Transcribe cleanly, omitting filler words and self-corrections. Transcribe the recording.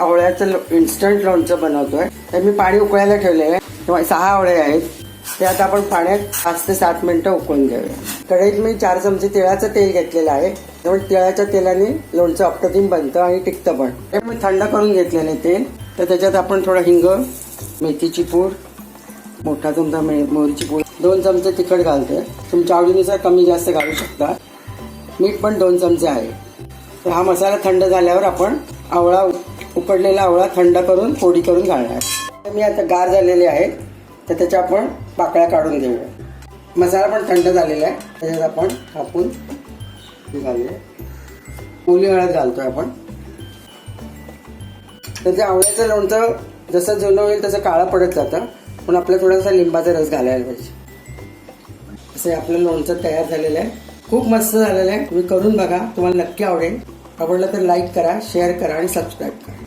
आवळ्याचं instant लोणचं बनवतोय. तर मी पाणी उकळायला ठेवलेलं आहे. 6 आवळे आहेत. ते आता आपण पाण्यात 5 ते 7 मिनिटं उकळून घेऊया. कढईत मी 4 चमचे तिळाचं तेल घेतलेलं आहे. त्यामुळे तिळाच्या तेलाने लोणचं अप्रतिम बनतं आणि टिकतं पण. ते मी थंड करून घेतलेलं तेल. तर त्याच्यात आपण थोडं हिंग, मेथीची पूड, मोठा चमचा मोहरीची पूड, 2 चमचे तिखट घालतोय. तुमच्या आवडीनुसार कमी जास्त घालू शकता. मीठ पण 2 चमचे आहे. तर हा मसाला थंड झाल्यावर आपण उकडलेला आवळा थंड करून फोडी करून घालणार. मी आता गार झालेले आहेत. तर त्याच्या आपण पाकळ्या काढून घेऊया. मसाला पण थंड झालेला आहे. त्याच्यात आपण कापून घालूया. ओली हळद घालतोय आपण. तर ते आवळ्याचं लोणचं जसं जुनं होईल तसं काळं पडत जातं. पण आपल्याला थोडासा लिंबाचा रस घालायला पाहिजे. असं आपलं लोणचं तयार झालेलं आहे. खूप मस्त झालेलं आहे. तुम्ही करून बघा. तुम्हाला नक्की आवडेल. आवडलं तर लाईक करा, शेअर करा आणि सबस्क्राईब करा.